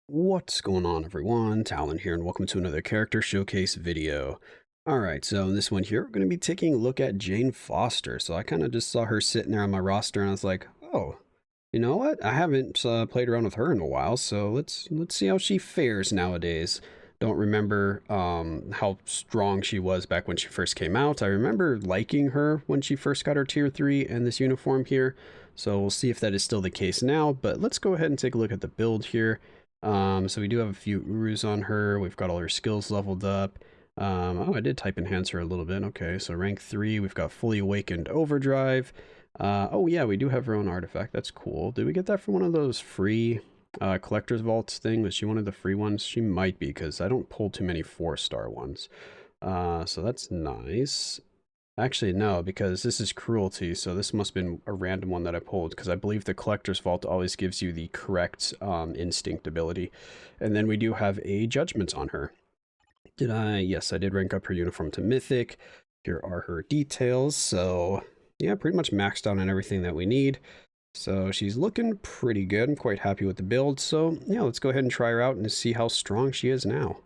What's going on, everyone? Talen here, and welcome to another character showcase video. Alright, so in this one here, we're going to be taking a look at Jane Foster. So I kind of just saw her sitting there on my roster, and I was like, oh, you know what? I haven't played around with her in a while, so let's see how she fares nowadays. Don't remember how strong she was back when she first came out. I remember liking her when she first got her tier 3 and this uniform here, so we'll see if that is still the case now. But let's go ahead and take a look at the build here. So we do have a few Urus on her. We've got all her skills leveled up. Oh, I did type enhance her a little bit. Okay, so rank 3, we've got fully awakened overdrive. Oh yeah, we do have her own artifact. That's cool. Did we get that from one of those free collector's vaults thing? Was she one of the free ones? She might be, because I don't pull too many 4-star ones. So that's nice. Actually, no, because this is cruelty, so this must have been a random one that I pulled, because I believe the collector's vault always gives you the correct instinct ability. And then we do have a judgment on her. Did I? Yes, I did rank up her uniform to mythic. Here are her details. So yeah, pretty much maxed out on everything that we need. So she's looking pretty good. I'm quite happy with the build. So yeah, let's go ahead and try her out and see how strong she is now.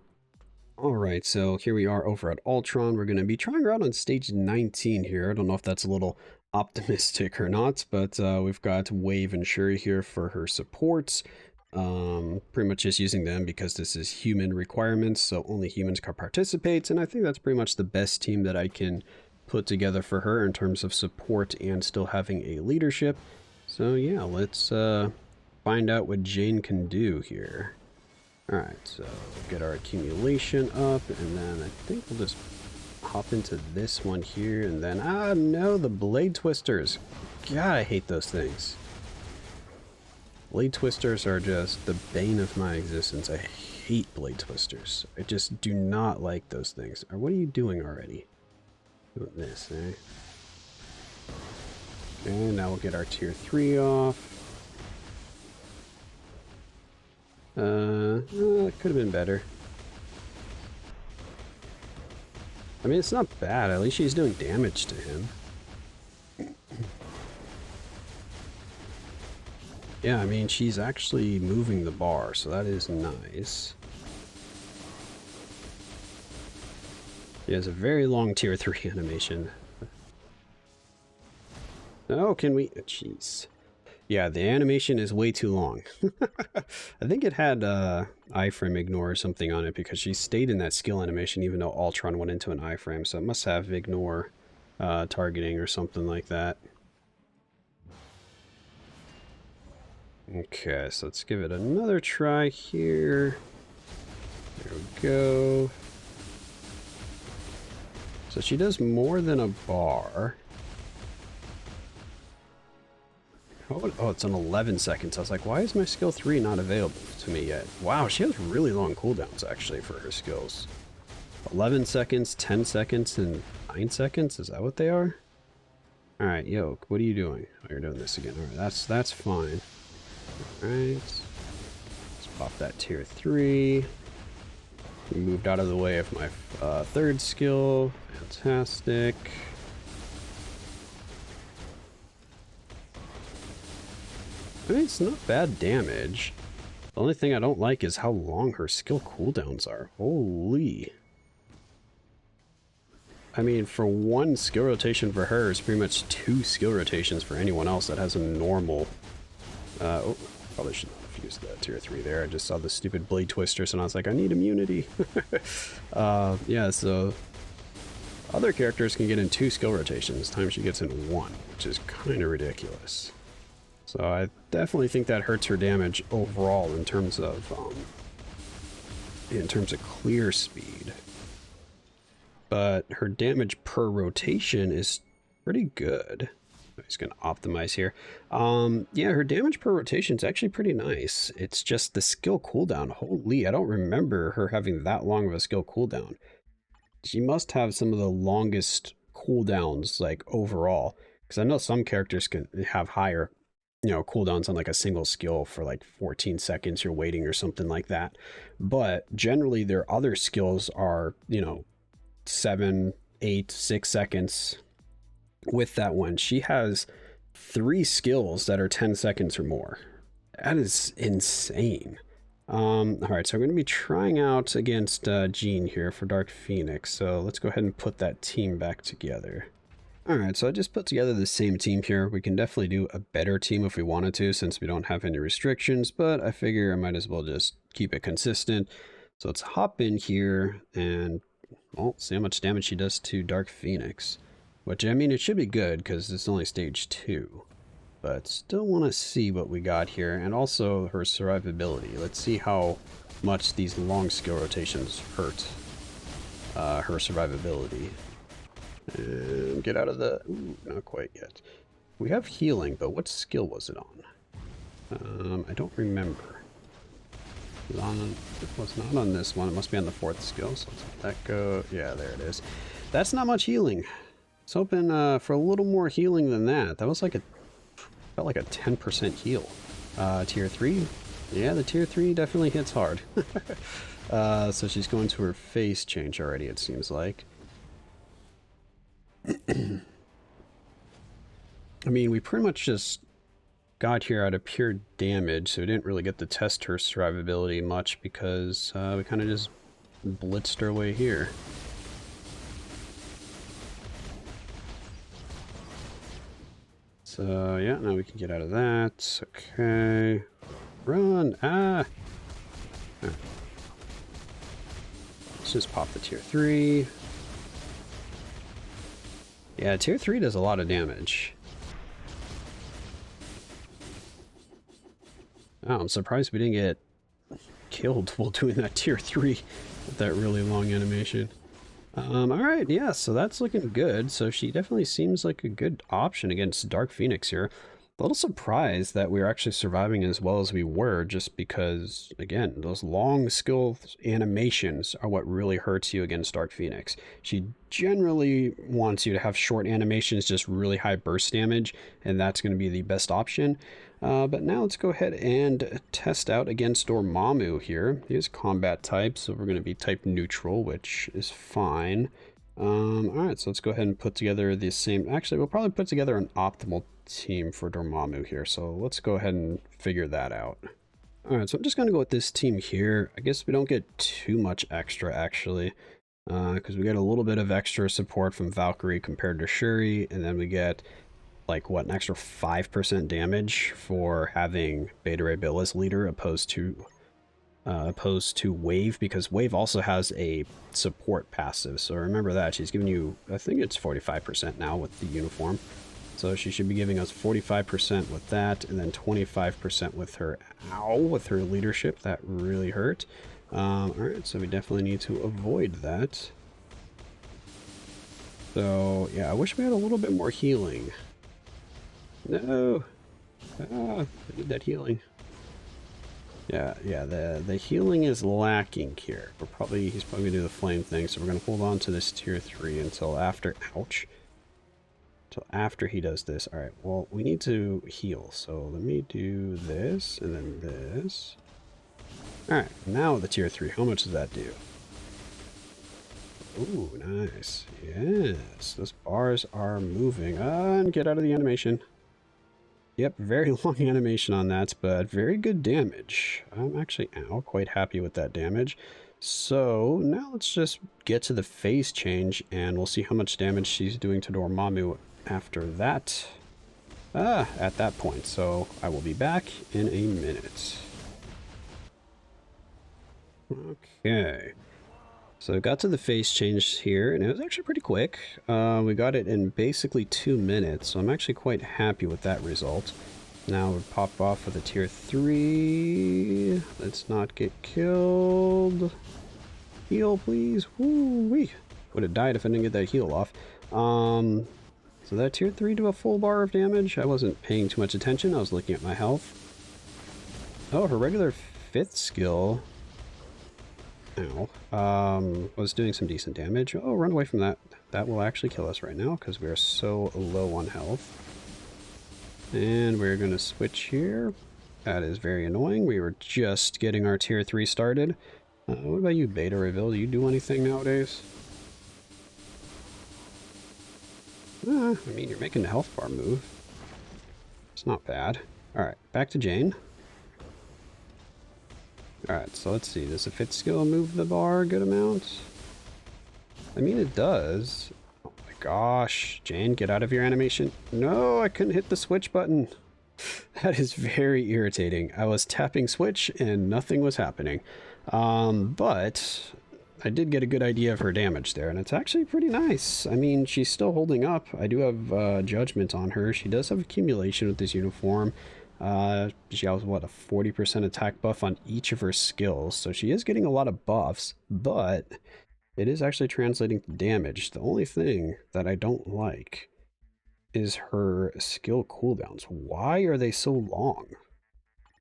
Alright, so here we are over at Ultron. We're going to be trying her out on stage 19 here. I don't know if that's a little optimistic or not, but we've got Wave and Shuri here for her supports. Pretty much just using them because this is human requirements, so only humans can participate, and I think that's pretty much the best team that I can put together for her in terms of support and still having a leadership. So yeah, let's find out what Jane can do here. Alright, so get our accumulation up, and then I think we'll just hop into this one here, and then, no, the blade twisters. God, I hate those things. Blade twisters are just the bane of my existence. I hate blade twisters. I just do not like those things. Or what are you doing already? Doing this, eh? Okay, now we'll get our tier 3 off. It could have been better. I mean, it's not bad. At least she's doing damage to him. Yeah, I mean, she's actually moving the bar, so that is nice. She has a very long tier 3 animation. Oh, can we... Jeez. Yeah, the animation is way too long. I think it had iframe ignore or something on it because she stayed in that skill animation even though Ultron went into an iframe, so it must have ignore targeting or something like that. Okay, so let's give it another try here. There we go. So she does more than a bar. Oh, it's on 11 seconds. I was like, why is my skill 3 not available to me yet? Wow, she has really long cooldowns, actually, for her skills. 11 seconds, 10 seconds, and 9 seconds? Is that what they are? Alright, Yoke, what are you doing? Oh, you're doing this again. Alright, that's fine. Alright. Let's pop that tier 3. We moved out of the way of my third skill. Fantastic. I mean, it's not bad damage. The only thing I don't like is how long her skill cooldowns are. Holy. I mean, for one skill rotation for her, it's pretty much 2 skill rotations for anyone else that has a normal... oh, probably should not have used that tier 3 there. I just saw the stupid blade twisters and I was like, I need immunity. Yeah, so... Other characters can get in 2 skill rotations. This time she gets in 1, which is kind of ridiculous. So I definitely think that hurts her damage overall in terms of clear speed. But her damage per rotation is pretty good. I'm just gonna optimize here. Yeah, her damage per rotation is actually pretty nice. It's just the skill cooldown. Holy, I don't remember her having that long of a skill cooldown. She must have some of the longest cooldowns, like, overall. Because I know some characters can have higher, you know, cooldowns on like a single skill for like 14 seconds you're waiting or something like that. But generally their other skills are, you know, 7, 8, 6 seconds. With that one, she has 3 skills that are 10 seconds or more. That is insane. Alright, so we're going to be trying out against Jean here for Dark Phoenix, so let's go ahead and put that team back together. Alright, so I just put together the same team here. We can definitely do a better team if we wanted to, since we don't have any restrictions, but I figure I might as well just keep it consistent. So let's hop in here and, well, see how much damage she does to Dark Phoenix. Which, I mean, it should be good, because it's only stage 2. But still want to see what we got here, and also her survivability. Let's see how much these long skill rotations hurt her survivability. And get out of the... Ooh, not quite yet. We have healing, but what skill was it on? I don't remember. It was not on this one. It must be on the 4th skill, so let's let that go. Yeah, there it is. That's not much healing. I was hoping for a little more healing than that. That was like a... felt like a 10% heal. Tier 3? Yeah, the tier 3 definitely hits hard. So she's going to her phase change already, it seems like. I mean, we pretty much just got here out of pure damage, so we didn't really get to test her survivability much because we kind of just blitzed our way here. So, yeah, now we can get out of that. Okay. Run! Ah! Right. Let's just pop the tier 3. Yeah, tier 3 does a lot of damage. Oh, I'm surprised we didn't get killed while doing that tier 3 with that really long animation. Alright, yeah, so that's looking good. So she definitely seems like a good option against Dark Phoenix here. A little surprised that we were actually surviving as well as we were, just because, again, those long skill animations are what really hurts you against Dark Phoenix. She generally wants you to have short animations, just really high burst damage, and that's going to be the best option. But now let's go ahead and test out against Dormammu here. He is combat type, so we're going to be type neutral, which is fine. Alright, so let's go ahead and put together the same... Actually, we'll probably put together an optimal team for Dormammu here, so let's go ahead and figure that out. Alright, so I'm just going to go with this team here. I guess we don't get too much extra, actually, because we get a little bit of extra support from Valkyrie compared to Shuri, and then we get, like, what, an extra 5% damage for having Beta Ray Bill as leader opposed to Wave, because Wave also has a support passive. So remember that. She's giving you, I think it's 45% now with the uniform. So she should be giving us 45% with that, and then 25% with her, with her leadership. That really hurt. Alright, so we definitely need to avoid that. So, yeah, I wish we had a little bit more healing. No! Ah, I need that healing. Yeah, the healing is lacking here. He's probably gonna do the flame thing, so we're gonna hold on to this tier 3 until after, ouch. Until after he does this. Alright, well, we need to heal, so let me do this, and then this. Alright, now the tier 3, how much does that do? Ooh, nice. Yes, those bars are moving. And get out of the animation. Yep, very long animation on that, but very good damage. I'm actually quite happy with that damage. So now let's just get to the phase change, and we'll see how much damage she's doing to Dormammu after that. At that point. So I will be back in a minute. Okay. So I got to the phase change here, and it was actually pretty quick. We got it in basically 2 minutes, so I'm actually quite happy with that result. Now we pop off with a tier 3. Let's not get killed. Heal, please. Woo-wee. Would have died if I didn't get that heal off. So that tier 3 do a full bar of damage. I wasn't paying too much attention. I was looking at my health. Oh, her regular 5th skill... was doing some decent damage. Oh, run away from that. That will actually kill us right now because we are so low on health. And we're going to switch here. That is very annoying. We were just getting our tier 3 started. What about you, Beta Reveal? Do you do anything nowadays? I mean, you're making the health bar move. It's not bad. Alright, back to Jane. Alright, so let's see. Does a fit skill move the bar a good amount? I mean, it does. Oh my gosh. Jane, get out of your animation. No, I couldn't hit the switch button. That is very irritating. I was tapping switch and nothing was happening. But I did get a good idea of her damage there, and it's actually pretty nice. I mean, she's still holding up. I do have judgment on her. She does have accumulation with this uniform. She has, what, a 40% attack buff on each of her skills, so she is getting a lot of buffs, but it is actually translating to damage. The only thing that I don't like is her skill cooldowns. Why are they so long?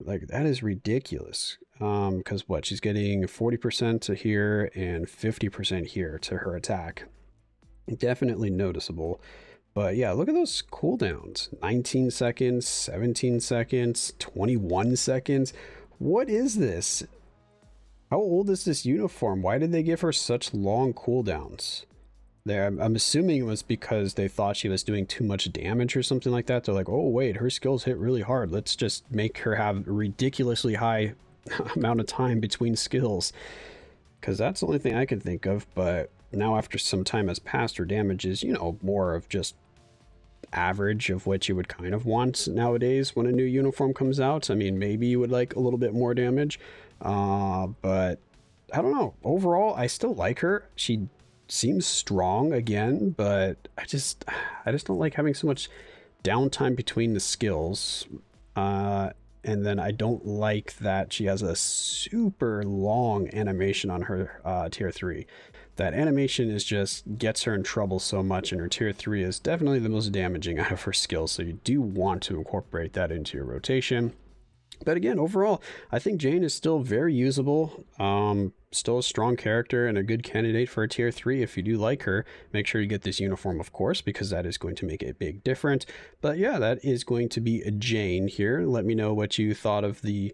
Like, that is ridiculous. Because what, she's getting 40% to here and 50% here to her attack. Definitely noticeable. But yeah, look at those cooldowns. 19 seconds, 17 seconds, 21 seconds. What is this? How old is this uniform? Why did they give her such long cooldowns? I'm assuming it was because they thought she was doing too much damage or something like that. They're like, oh wait, her skills hit really hard. Let's just make her have a ridiculously high amount of time between skills. Because that's the only thing I can think of. But now after some time has passed, her damage is, you know, more of just average of what you would kind of want nowadays when a new uniform comes out. I mean, maybe you would like a little bit more damage. But I don't know. Overall, I still like her. She seems strong again, but I just don't like having so much downtime between the skills. And then I don't like that she has a super long animation on her tier 3. That animation is just gets her in trouble so much, and her tier 3 is definitely the most damaging out of her skills, so you do want to incorporate that into your rotation. But again, overall, I think Jane is still very usable, still a strong character and a good candidate for a tier 3 if you do like her. Make sure you get this uniform, of course, because that is going to make a big difference. But yeah, that is going to be a Jane here. Let me know what you thought of the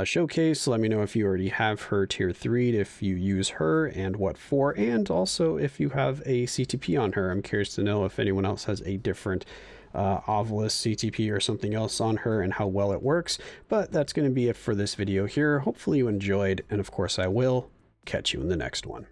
showcase. Let me know if you already have her tier 3, if you use her and what for, and also if you have a CTP on her. I'm curious to know if anyone else has a different Ovilus CTP or something else on her and how well it works. But that's going to be it for this video here. Hopefully you enjoyed, and of course I will catch you in the next one.